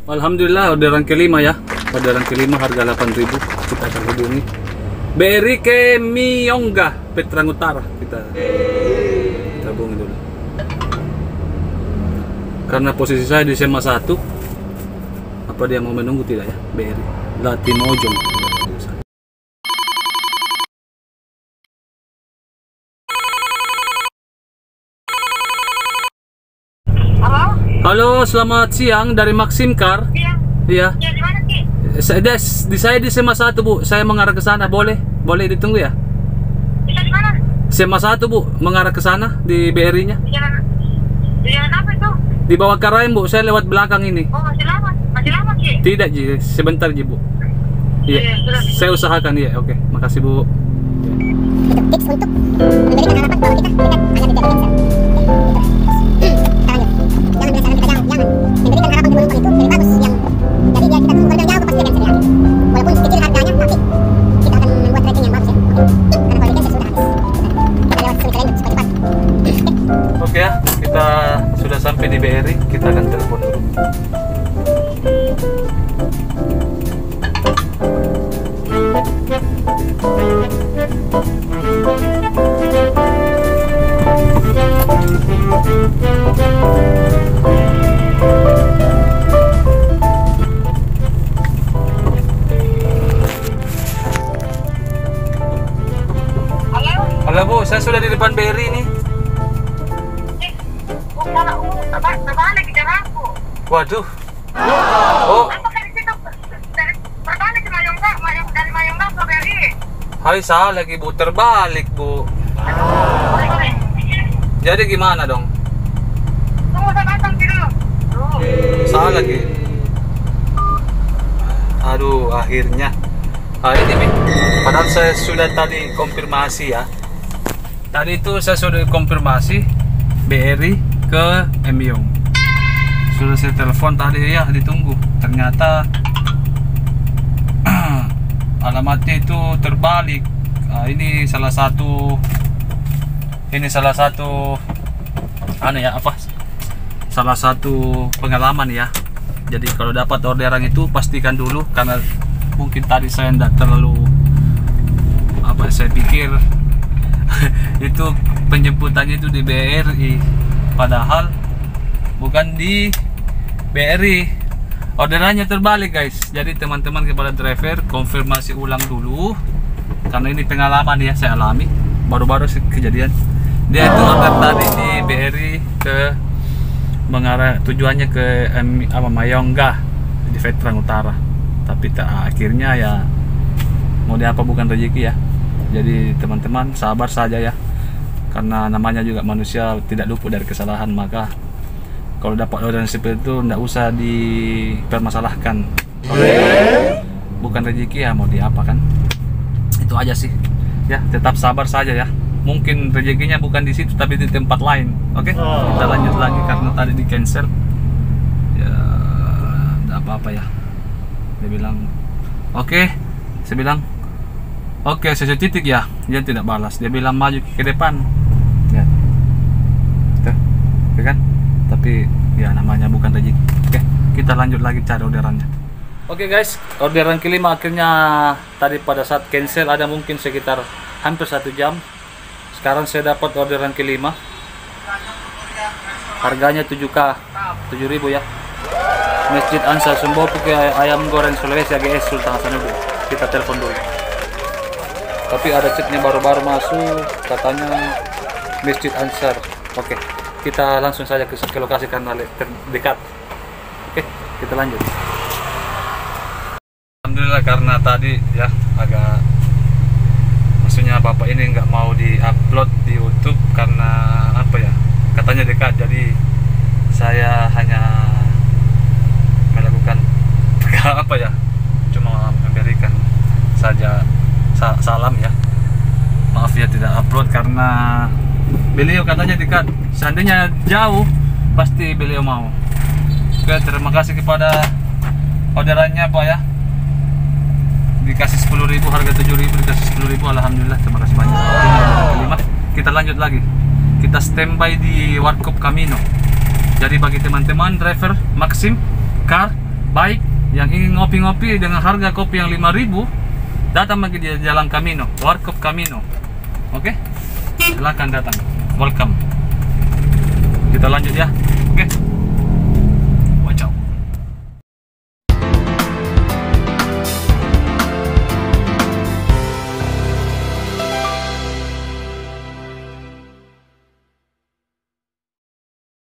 Alhamdulillah orderan kelima ya. Orderan kelima harga 8.000. Kita akan hubungi BRI ke Miyongga Petrang Utara. Kita hubungi dulu. Karena posisi saya di SMA 1. Apa dia mau menunggu tidak ya? BRI Latimojong. Halo, selamat siang dari Maxim Car. Iya. Ya, di mana sih? Saya di SMA 1, Bu. Saya mengarah ke sana. Boleh ditunggu ya? Bisa di mana? SMA 1, Bu. Mengarah ke sana di BRI-nya. Di jalan apa itu? Di bawah Karaim, Bu. Saya lewat belakang ini. Oh, masih lama. Masih lama, Ki? Tidak, Ji. Sebentar, Ji, Bu. Iya. Saya usahakan ya. Oke, makasih, Bu. Tips untuk memberikan harapan bahwa kita dekat hanya tidak bisa. Jangan memberikan harapan ke penumpang itu lebih bagus yang jadi dia kita tunggu jauh pasti akan serius. Walaupun sekecil harganya tapi kita akan membuat rating yang bagus ya. Karena kalau weekend sudah habis. Kita lewat sini kalian supaya cepat. Oke ya, kita sudah sampai di BRI. Kita akan telepon dulu. Halo Bu, saya sudah di depan BRI nih. Terbalik ke jalanku. Waduh. Oh, Apakah di situ terbalik ke Mayongga, dari Mayongga ke BRI? hai salah lagi Bu, terbalik Bu. Boleh. Jadi gimana dong? Tunggu saya datang dulu. Tuh. Salah lagi. Aduh, akhirnya. Ini Mi. Padahal saya sudah tadi konfirmasi ya. Tadi itu saya sudah konfirmasi BRI ke Miyong. Sudah saya telepon tadi ya, ditunggu. Ternyata alamatnya itu terbalik. Ini salah satu salah satu pengalaman ya. Jadi kalau dapat orderan itu pastikan dulu, karena mungkin tadi saya tidak terlalu saya pikir itu penjemputannya itu di BRI, padahal bukan di BRI. Orderannya terbalik guys. Jadi teman-teman kepada driver konfirmasi ulang dulu, karena ini pengalaman ya, saya alami baru-baru kejadian. Dia itu order tadi di BRI ke mengarah tujuannya ke Mayongga di Petrang Utara, tapi akhirnya ya mau diapa, bukan rezeki ya. Jadi teman-teman sabar saja ya, karena namanya juga manusia tidak luput dari kesalahan. Maka kalau dapat orderan seperti itu tidak usah dipermasalahkan, bukan rezeki ya, mau diapa kan. Itu aja sih ya, tetap sabar saja ya. Mungkin rezekinya bukan di situ tapi di tempat lain. Oke, kita lanjut lagi karena tadi di cancel ya. Tidak apa-apa ya. Dia bilang oke. Saya bilang oke, saya titik ya. Dia tidak balas. Dia bilang maju ke depan ya. Tuh kan. Tapi ya namanya bukan rezeki. Oke, kita lanjut lagi cari orderannya. Oke guys, orderan kelima akhirnya tadi pada saat cancel ada mungkin sekitar hampir 1 jam. Sekarang saya dapat orderan kelima. Harganya 7.000 ya. Masjid Ansar Sumbopo ke ayam goreng Sulawesi AGS Sultan Hasanuddin. Kita telepon dulu. Tapi ada chatnya baru-baru masuk, katanya Masjid Ansar. Oke, kita langsung saja ke lokasi karena terdekat. Oke, kita lanjut. Alhamdulillah, karena tadi ya agak, maksudnya bapak ini nggak mau di-upload di YouTube karena apa ya, katanya dekat. Jadi saya hanya melakukan apa ya, cuma memberikan saja salam ya. Maaf ya tidak upload karena beliau katanya dekat. Seandainya jauh pasti beliau mau. Oke, terima kasih kepada orderannya Pak ya. Dikasih 10.000, harga 7.000 dikasih 10.000. Alhamdulillah, terima kasih banyak. Kelima, kita lanjut lagi. Kita standby di Warkop Camino. Jadi bagi teman-teman driver Maxim Car baik yang ingin ngopi-ngopi dengan harga kopi yang 5.000, datang lagi di Jalan Camino, Warkop Camino. Oke, silakan datang, welcome. Kita lanjut ya. Oke.